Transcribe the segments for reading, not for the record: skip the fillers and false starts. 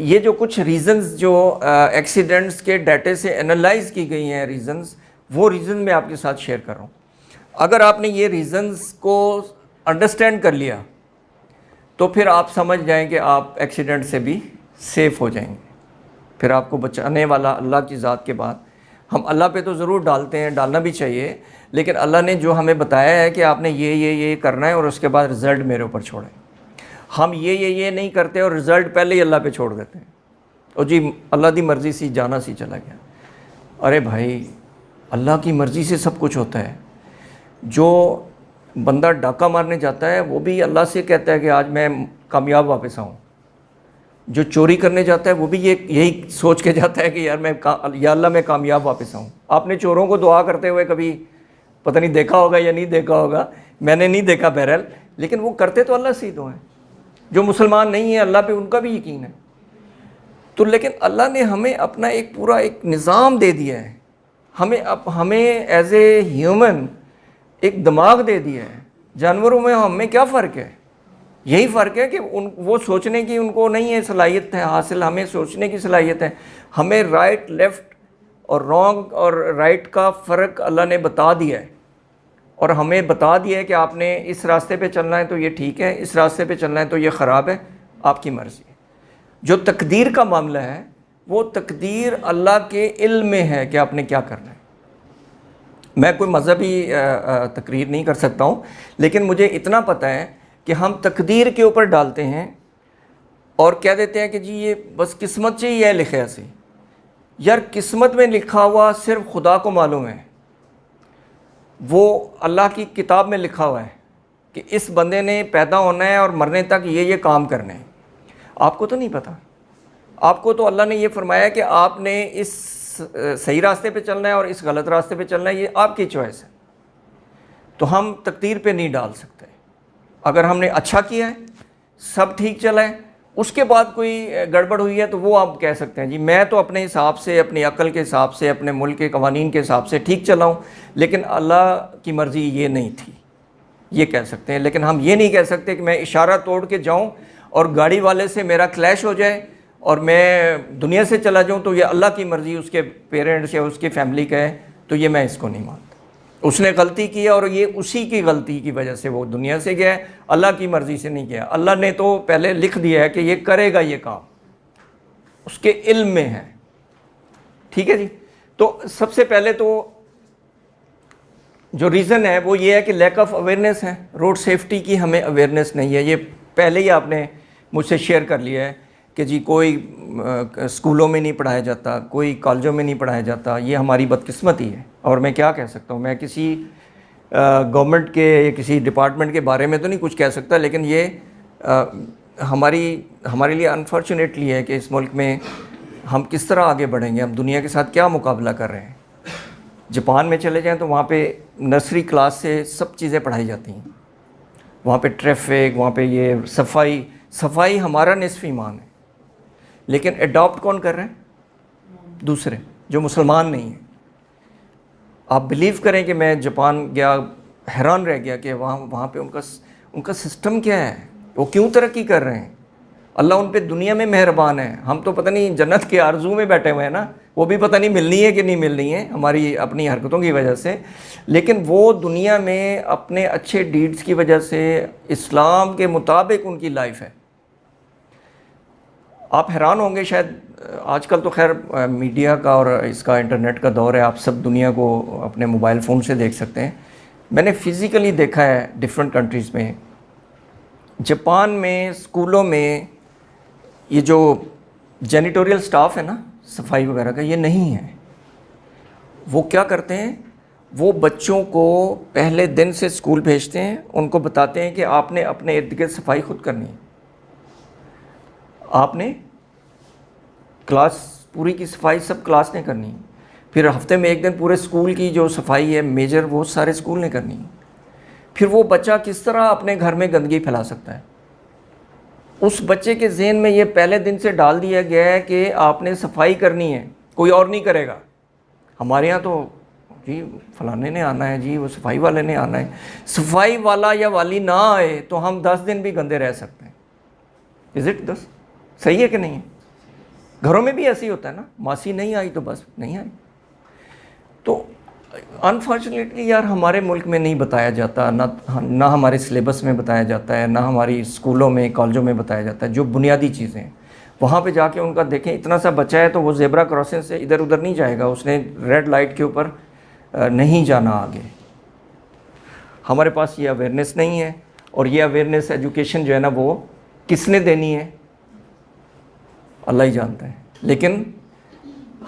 یہ جو کچھ ریزنز جو ایکسیڈنٹس کے ڈیٹے سے انالائز کی گئی ہیں ریزنز، وہ ریزن میں آپ کے ساتھ شیئر کر رہا ہوں. اگر آپ نے یہ ریزنز کو انڈرسٹینڈ کر لیا تو پھر آپ سمجھ جائیں کہ آپ ایکسیڈنٹ سے بھی سیف ہو جائیں گے. پھر آپ کو بچانے والا اللہ کی ذات کے بعد، ہم اللہ پہ تو ضرور ڈالتے ہیں، ڈالنا بھی چاہیے، لیکن اللہ نے جو ہمیں بتایا ہے کہ آپ نے یہ کرنا ہے اور اس کے بعد رزلٹ میرے اوپر چھوڑیں. ہم یہ نہیں کرتے اور رزلٹ پہلے ہی اللہ پہ چھوڑ دیتے ہیں، اور جی اللہ دی مرضی سی جانا سی چلا گیا. ارے بھائی، اللہ کی مرضی سے سب کچھ ہوتا ہے. جو بندہ ڈاکہ مارنے جاتا ہے وہ بھی اللہ سے کہتا ہے کہ آج میں کامیاب واپس آؤں. جو چوری کرنے جاتا ہے وہ بھی یہی سوچ کے جاتا ہے کہ یا اللہ میں کامیاب واپس آؤں. آپ نے چوروں کو دعا کرتے ہوئے کبھی پتہ نہیں دیکھا ہوگا یا نہیں دیکھا ہوگا، میں نے نہیں دیکھا بہرحال، لیکن وہ کرتے تو اللہ سے ہی تو ہیں. جو مسلمان نہیں ہیں اللہ پہ ان کا بھی یقین ہے. تو لیکن اللہ نے ہمیں اپنا ایک پورا ایک نظام دے دیا ہے. ہمیں ایز اے ہیومن ایک دماغ دے دیا ہے. جانوروں میں ہم میں کیا فرق ہے؟ یہی فرق ہے کہ وہ سوچنے کی ان کو نہیں ہے صلاحیت ہے حاصل، ہمیں سوچنے کی صلاحیت ہے. ہمیں رائٹ لیفٹ اور رانگ اور رائٹ کا فرق اللہ نے بتا دیا ہے، اور ہمیں بتا دیا ہے کہ آپ نے اس راستے پہ چلنا ہے تو یہ ٹھیک ہے، اس راستے پہ چلنا ہے تو یہ خراب ہے، آپ کی مرضی ہے. جو تقدیر کا معاملہ ہے وہ تقدیر اللہ کے علم میں ہے کہ آپ نے کیا کرنا ہے. میں کوئی مذہبی تقریر نہیں کر سکتا ہوں، لیکن مجھے اتنا پتہ ہے کہ ہم تقدیر کے اوپر ڈالتے ہیں اور کہہ دیتے ہیں کہ جی یہ بس قسمت سے ہی ہے لکھا سی. یار قسمت میں لکھا ہوا صرف خدا کو معلوم ہے. وہ اللہ کی کتاب میں لکھا ہوا ہے کہ اس بندے نے پیدا ہونا ہے اور مرنے تک یہ کام کرنے ہیں. آپ کو تو نہیں پتہ. آپ کو تو اللہ نے یہ فرمایا کہ آپ نے اس صحیح راستے پہ چلنا ہے اور اس غلط راستے پہ چلنا ہے، یہ آپ کی چوائس ہے. تو ہم تقدیر پہ نہیں ڈال سکتے. اگر ہم نے اچھا کیا ہے، سب ٹھیک چلا ہے، اس کے بعد کوئی گڑبڑ ہوئی ہے تو وہ آپ کہہ سکتے ہیں جی میں تو اپنے حساب سے، اپنی عقل کے حساب سے، اپنے ملک کے قوانین کے حساب سے ٹھیک چلا ہوں، لیکن اللہ کی مرضی یہ نہیں تھی. یہ کہہ سکتے ہیں. لیکن ہم یہ نہیں کہہ سکتے کہ میں اشارہ توڑ کے جاؤں اور گاڑی والے سے میرا کلیش ہو جائے اور میں دنیا سے چلا جاؤں تو یہ اللہ کی مرضی اس کے پیرنٹس یا اس کی فیملی کا ہے، تو یہ میں اس کو نہیں مانتا. اس نے غلطی کی اور یہ اسی کی غلطی کی وجہ سے وہ دنیا سے گیا ہے، اللہ کی مرضی سے نہیں گیا. اللہ نے تو پہلے لکھ دیا ہے کہ یہ کرے گا، یہ کام اس کے علم میں ہے. ٹھیک ہے جی. تو سب سے پہلے تو جو ریزن ہے وہ یہ ہے کہ لیک آف اویئرنیس ہے. روڈ سیفٹی کی ہمیں اویئرنیس نہیں ہے. یہ پہلے ہی آپ نے مجھ سے شیئر کر لیا ہے کہ جی کوئی اسکولوں میں نہیں پڑھایا جاتا، کوئی کالجوں میں نہیں پڑھایا جاتا. یہ ہماری بدقسمتی ہے. اور میں کیا کہہ سکتا ہوں، میں کسی گورنمنٹ کے یا کسی ڈپارٹمنٹ کے بارے میں تو نہیں کچھ کہہ سکتا، لیکن یہ ہمارے لیے انفارچونیٹلی ہے کہ اس ملک میں ہم کس طرح آگے بڑھیں گے، ہم دنیا کے ساتھ کیا مقابلہ کر رہے ہیں. جاپان میں چلے جائیں تو وہاں پہ نرسری کلاس سے سب چیزیں پڑھائی جاتی ہیں. وہاں پہ ٹریفک، وہاں پہ یہ صفائی ہمارا نصف ایمان ہے. لیکن اڈاپٹ کون کر رہے ہیں؟ دوسرے جو مسلمان نہیں ہیں. آپ بلیو کریں کہ میں جاپان گیا، حیران رہ گیا کہ وہاں پہ ان کا سسٹم کیا ہے، وہ کیوں ترقی کر رہے ہیں. اللہ ان پہ دنیا میں مہربان ہے. ہم تو پتہ نہیں جنت کے آرزو میں بیٹھے ہوئے ہیں نا، وہ بھی پتہ نہیں ملنی ہے کہ نہیں ملنی ہے ہماری اپنی حرکتوں کی وجہ سے. لیکن وہ دنیا میں اپنے اچھے ڈیڈز کی وجہ سے اسلام کے مطابق ان کی لائف ہے. آپ حیران ہوں گے شاید، آج کل تو خیر میڈیا کا اور اس کا انٹرنیٹ کا دور ہے، آپ سب دنیا کو اپنے موبائل فون سے دیکھ سکتے ہیں. میں نے فزیکلی دیکھا ہے ڈفرینٹ کنٹریز میں. جاپان میں اسکولوں میں یہ جو جینیٹوریل سٹاف ہے نا، صفائی وغیرہ کا، یہ نہیں ہے. وہ کیا کرتے ہیں، وہ بچوں کو پہلے دن سے اسکول بھیجتے ہیں، ان کو بتاتے ہیں کہ آپ نے اپنے ارد گرد صفائی خود کرنی ہے. آپ نے کلاس پوری کی صفائی سب کلاس نے کرنی ہے. پھر ہفتے میں ایک دن پورے اسکول کی جو صفائی ہے میجر، وہ سارے اسکول نے کرنی ہے. پھر وہ بچہ کس طرح اپنے گھر میں گندگی پھیلا سکتا ہے؟ اس بچے کے ذہن میں یہ پہلے دن سے ڈال دیا گیا ہے کہ آپ نے صفائی کرنی ہے، کوئی اور نہیں کرے گا. ہمارے ہاں تو جی فلانے نے آنا ہے، جی وہ صفائی والے نے آنا ہے. صفائی والا یا والی نہ آئے تو ہم 10 دن بھی گندے رہ سکتے ہیں. از اٹ دس صحیح ہے کہ نہیں ہے؟ گھروں میں بھی ایسے ہی ہوتا ہے نا, ماسی نہیں آئی تو بس نہیں آئی. تو انفارچونیٹلی یار ہمارے ملک میں نہیں بتایا جاتا, نہ ہمارے سلیبس میں بتایا جاتا ہے, نہ ہماری اسکولوں میں کالجوں میں بتایا جاتا ہے جو بنیادی چیزیں ہیں. وہاں پہ جا کے ان کا دیکھیں اتنا سا بچہ ہے تو وہ زیبرا کراسنگ سے ادھر ادھر نہیں جائے گا, اس نے ریڈ لائٹ کے اوپر نہیں جانا آگے. ہمارے پاس یہ اویئرنیس نہیں ہے, اور یہ اویئرنیس ایجوکیشن جو ہے نا وہ کس نے دینی ہے اللہ ہی جانتا ہے. لیکن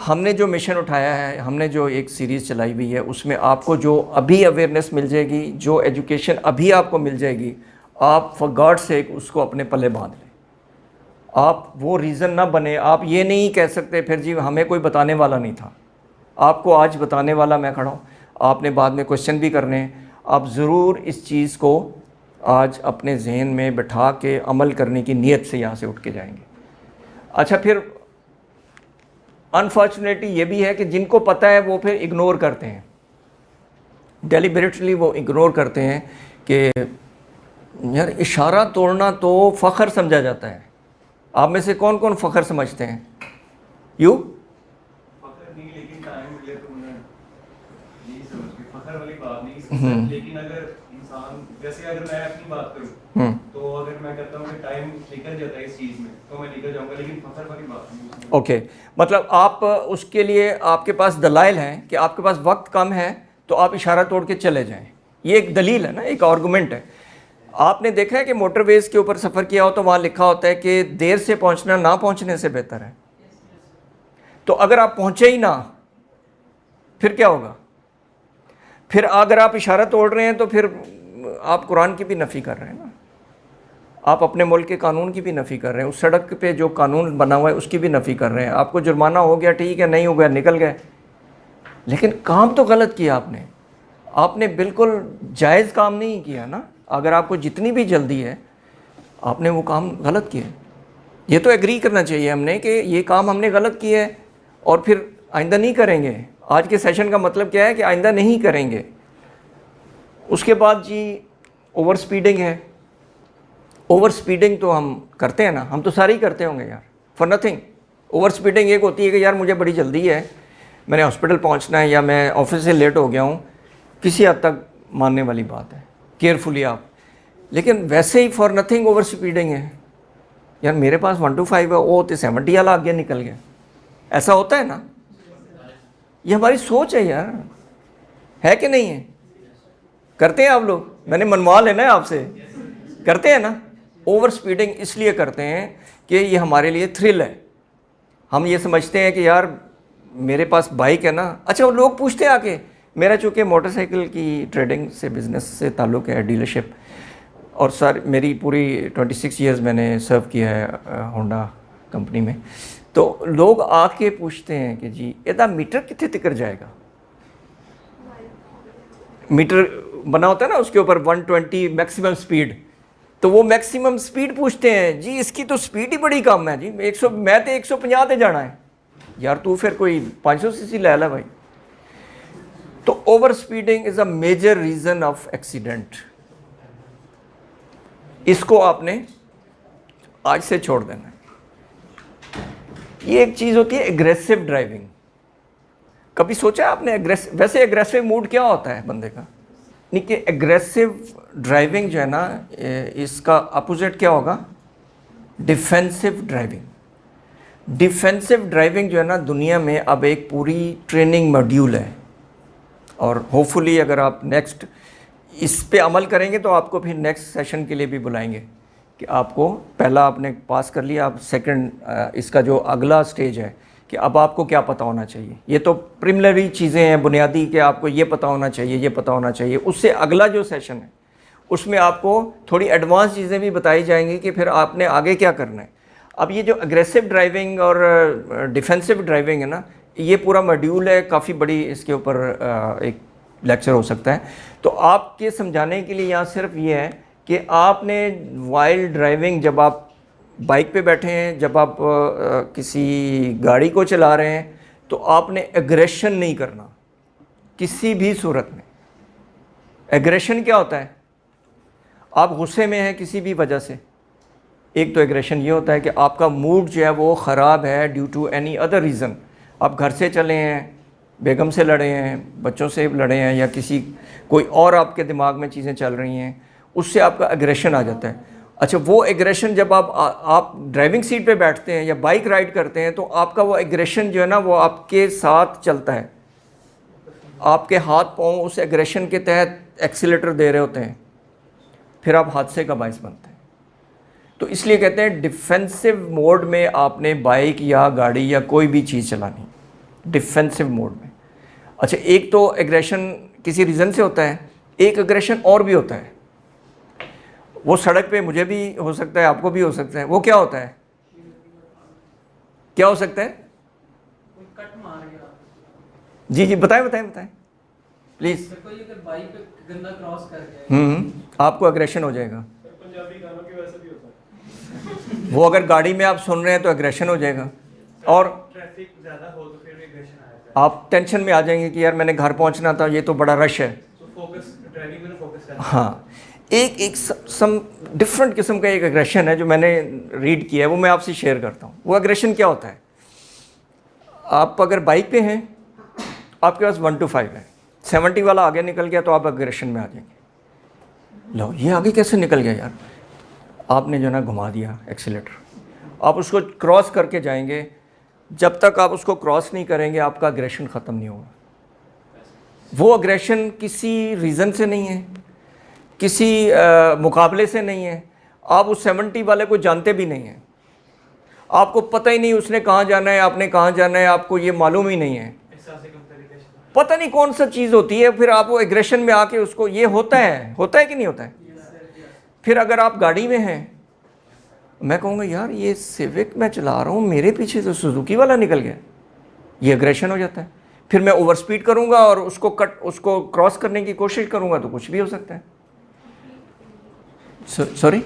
ہم نے جو مشن اٹھایا ہے, ہم نے جو ایک سیریز چلائی ہوئی ہے, اس میں آپ کو جو ابھی اویئرنیس مل جائے گی, جو ایجوکیشن ابھی آپ کو مل جائے گی, آپ فار گاڈ سیک اس کو اپنے پلے باندھ لیں. آپ وہ ریزن نہ بنے, آپ یہ نہیں کہہ سکتے پھر جی ہمیں کوئی بتانے والا نہیں تھا. آپ کو آج بتانے والا میں کھڑا ہوں, آپ نے بعد میں کوشچن بھی کرنے ہیں. آپ ضرور اس چیز کو آج اپنے ذہن میں بٹھا کے عمل کرنے کی نیت سے یہاں سے اٹھ کے جائیں گے. اچھا, پھر انفارچونیٹلی یہ بھی ہے کہ جن کو پتہ ہے وہ پھر اگنور کرتے ہیں, ڈیلیبریٹلی وہ اگنور کرتے ہیں کہ یار اشارہ توڑنا تو فخر سمجھا جاتا ہے. آپ میں سے کون کون فخر سمجھتے ہیں؟ یو فخر نہیں, لیکن ٹائم ملے تو انہیں نہیں سمجھ کے فخر والی بات نہیں سمجھ. لیکن اگر انسان جیسے اگر میں اپنی بات کروں تو اگر میں کہتا ہوں کہ ٹائم نکل جاتا ہے اس چیز میں تو میں نکل جاؤں گا, لیکن فخر والی بات نہیں. اوکے, مطلب آپ اس کے لیے آپ کے پاس دلائل ہیں کہ آپ کے پاس وقت کم ہے تو آپ اشارہ توڑ کے چلے جائیں. یہ ایک دلیل ہے نا, ایک آرگومنٹ ہے. آپ نے دیکھا ہے کہ موٹر ویز کے اوپر سفر کیا ہو تو وہاں لکھا ہوتا ہے کہ دیر سے پہنچنا نہ پہنچنے سے بہتر ہے. تو اگر آپ پہنچے ہی نہ پھر کیا ہوگا؟ پھر اگر آپ اشارہ توڑ رہے ہیں تو پھر آپ قرآن کی بھی نفی کر رہے ہیں نا, آپ اپنے ملک کے قانون کی بھی نفی کر رہے ہیں, اس سڑک پہ جو قانون بنا ہوا ہے اس کی بھی نفی کر رہے ہیں. آپ کو جرمانہ ہو گیا ٹھیک ہے, نہیں ہو گیا نکل گئے, لیکن کام تو غلط کیا آپ نے بالکل جائز کام نہیں کیا نا. اگر آپ کو جتنی بھی جلدی ہے آپ نے وہ کام غلط کیا. یہ تو ایگری کرنا چاہیے ہم نے کہ یہ کام ہم نے غلط کیا ہے اور پھر آئندہ نہیں کریں گے. آج کے سیشن کا مطلب کیا ہے کہ آئندہ نہیں کریں گے. اس کے بعد جی اوور سپیڈنگ ہے. اوور سپیڈنگ تو ہم کرتے ہیں نا, ہم تو سارے ہی کرتے ہوں گے یار, فار نتھنگ. اوور سپیڈنگ ایک ہوتی ہے کہ یار مجھے بڑی جلدی ہے, میں نے ہاسپٹل پہنچنا ہے یا میں آفس سے لیٹ ہو گیا ہوں, کسی حد تک ماننے والی بات ہے, کیئرفلی آپ. لیکن ویسے ہی فار نتھنگ اوور سپیڈنگ ہے. یار میرے پاس 125 ہے, وہ تو 70 والا آگے نکل گیا. ایسا ہوتا ہے نا, یہ ہماری سوچ ہے یار, ہے کہ نہیں ہے؟ کرتے ہیں آپ لوگ, میں نے منوا لینا ہے آپ سے, کرتے ہیں نا. اوور سپیڈنگ اس لیے کرتے ہیں کہ یہ ہمارے لیے تھرل ہے. ہم یہ سمجھتے ہیں کہ یار میرے پاس بائک ہے نا. اچھا, وہ لوگ پوچھتے ہیں آ کے, میرا چونکہ موٹر سائیکل کی ٹریڈنگ سے بزنس سے تعلق ہے, ڈیلرشپ, اور سر میری پوری 26 ایئرز میں نے سرو کیا ہے ہونڈا کمپنی میں. تو لوگ آ کے پوچھتے ہیں کہ جی یہ میٹر کتنے تکر جائے گا. میٹر بنا ہوتا ہے نا اس کے اوپر 120 میکسیمم سپیڈ, تو وہ میکسیمم سپیڈ پوچھتے ہیں. جی اس کی تو سپیڈ ہی بڑی کم ہے جی, میں تو 150 تے جانا ہے. یار تو پھر کوئی 500 cc لے لا بھائی. تو overspeeding is a major reason of accident. اس کو آپ نے آج سے چھوڑ دینا ہے. یہ ایک چیز ہوتی ہے ایگریسو ڈرائیونگ. کبھی سوچا آپ نے ویسے ایگریسو موڈ کیا ہوتا ہے بندے کا؟ نہیں کہ ایگریسو ڈرائیونگ جو ہے نا, اس کا اپوزٹ کیا ہوگا؟ Defensive driving. ڈیفینسو ڈرائیونگ جو ہے نا دنیا میں اب ایک پوری ٹریننگ ماڈیول ہے, اور ہوپ فلی اگر آپ نیکسٹ اس پہ عمل کریں گے تو آپ کو پھر نیکسٹ سیشن کے لیے بھی بلائیں گے کہ آپ کو پہلا آپ نے پاس کر لیا, اب سیکنڈ اس کا جو اگلا سٹیج ہے کہ اب آپ کو کیا پتہ ہونا چاہیے. یہ تو پریملری چیزیں ہیں, بنیادی, کہ آپ کو یہ پتہ ہونا چاہیے, یہ پتہ ہونا چاہیے. اس سے اگلا جو سیشن ہے اس میں آپ کو تھوڑی ایڈوانس چیزیں بھی بتائی جائیں گی کہ پھر آپ نے آگے کیا کرنا ہے. اب یہ جو اگریسو ڈرائیونگ اور ڈیفینسو ڈرائیونگ ہے نا, یہ پورا ماڈیول ہے, کافی بڑی اس کے اوپر ایک لیکچر ہو سکتا ہے. تو آپ کے سمجھانے کے لیے یہاں صرف یہ ہے کہ آپ نے وائل ڈرائیونگ, جب آپ بائک پہ بیٹھے ہیں, جب آپ کسی گاڑی کو چلا رہے ہیں, تو آپ نے ایگریشن نہیں کرنا کسی بھی صورت میں. ایگریشن کیا ہوتا ہے؟ آپ غصے میں ہیں کسی بھی وجہ سے, ایک تو ایگریشن یہ ہوتا ہے کہ آپ کا موڈ جو ہے وہ خراب ہے due to any other reason. آپ گھر سے چلے ہیں, بیگم سے لڑے ہیں, بچوں سے لڑے ہیں, یا کوئی اور آپ کے دماغ میں چیزیں چل رہی ہیں, اس سے آپ کا ایگریشن آ جاتا ہے. اچھا, وہ ایگریشن جب آپ ڈرائیونگ سیٹ پہ بیٹھتے ہیں یا بائک رائڈ کرتے ہیں تو آپ کا وہ ایگریشن جو ہے نا وہ آپ کے ساتھ چلتا ہے. آپ کے ہاتھ پاؤں اس ایگریشن کے تحت ایکسیلیٹر دے رہے ہوتے ہیں, پھر آپ حادثے کا باعث بنتے ہیں. تو اس لیے کہتے ہیں ڈیفینسو موڈ میں آپ نے بائک یا گاڑی یا کوئی بھی چیز چلانی, ڈیفینسو موڈ میں. اچھا, ایک تو ایگریشن کسی ریزن سے ہوتا ہے, ایک ایگریشن اور بھی ہوتا ہے, وہ سڑک پہ مجھے بھی ہو سکتا ہے, آپ کو بھی ہو سکتا ہے. وہ کیا ہوتا ہے, کیا ہو سکتا ہے؟ جی جی بتائیں پلیز. آپ کو ایگریشن ہو جائے گا. وہ اگر گاڑی میں آپ سن رہے ہیں تو ایگریشن ہو جائے گا, اور آپ ٹینشن میں آ جائیں گے کہ یار میں نے گھر پہنچنا تھا, یہ تو بڑا رش ہے. ہاں, ایک سم ڈفرینٹ قسم کا ایک ایگریشن ہے جو میں نے ریڈ کیا ہے, وہ میں آپ سے شیئر کرتا ہوں. وہ ایگریشن کیا ہوتا ہے, آپ اگر بائک پہ ہیں, آپ کے پاس 1 to 5 ہے, 70 والا آگے نکل گیا تو آپ ایگریشن میں آ جائیں گے. لو, یہ آگے کیسے نکل گیا یار, آپ نے جو نا گھما دیا ایکسیلیٹر. آپ اس کو کراس کر کے جائیں گے, جب تک آپ اس کو کراس نہیں کریں گے آپ کا ایگریشن ختم نہیں ہوگا. وہ ایگریشن کسی ریزن سے نہیں ہے, کسی مقابلے سے نہیں ہے. آپ اس 70 والے کو جانتے بھی نہیں ہیں, آپ کو پتہ ہی نہیں اس نے کہاں جانا ہے, آپ نے کہاں جانا ہے, آپ کو یہ معلوم ہی نہیں ہے, پتہ نہیں کون سا چیز ہوتی ہے. پھر آپ وہ ایگریشن میں آ کے اس کو, یہ ہوتا ہے کہ نہیں ہوتا ہے. پھر اگر آپ گاڑی میں ہیں, میں کہوں گا یار یہ سیوک میں چلا رہا ہوں, میرے پیچھے تو سوزوکی والا نکل گیا, یہ ایگریشن ہو جاتا ہے. پھر میں اوور سپیڈ کروں گا اور اس کو کراس کرنے کی کوشش کروں گا تو کچھ بھی ہو سکتا ہے. سوری,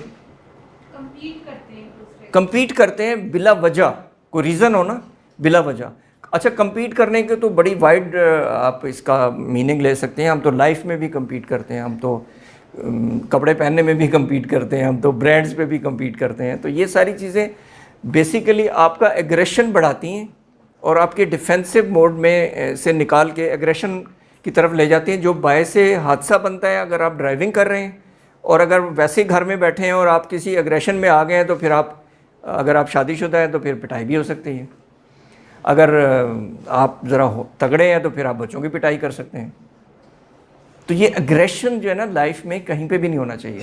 کمپیٹ کرتے ہیں بلا وجہ, کوئی ریزن ہو نا, بلا وجہ. اچھا, کمپیٹ کرنے کے تو بڑی وائڈ آپ اس کا میننگ لے سکتے ہیں. ہم تو لائف میں بھی کمپیٹ کرتے ہیں, ہم تو کپڑے پہننے میں بھی کمپیٹ کرتے ہیں, ہم تو برانڈز پہ بھی کمپیٹ کرتے ہیں. تو یہ ساری چیزیں بیسیکلی آپ کا ایگریشن بڑھاتی ہیں اور آپ کے ڈیفینسو موڈ میں سے نکال کے ایگریشن کی طرف لے جاتی ہیں, جو باعث حادثہ بنتا ہے اگر آپ ڈرائیونگ کر رہے ہیں. اور اگر ویسے گھر میں بیٹھے ہیں اور آپ کسی ایگریشن میں آ گئے ہیں تو پھر اگر آپ شادی شدہ ہیں تو پھر پٹائی بھی ہو سکتی ہے. اگر آپ ذرا تگڑے ہیں تو پھر آپ بچوں کی پٹائی کر سکتے ہیں. تو یہ ایگریشن جو ہے نا لائف میں کہیں پہ بھی نہیں ہونا چاہیے.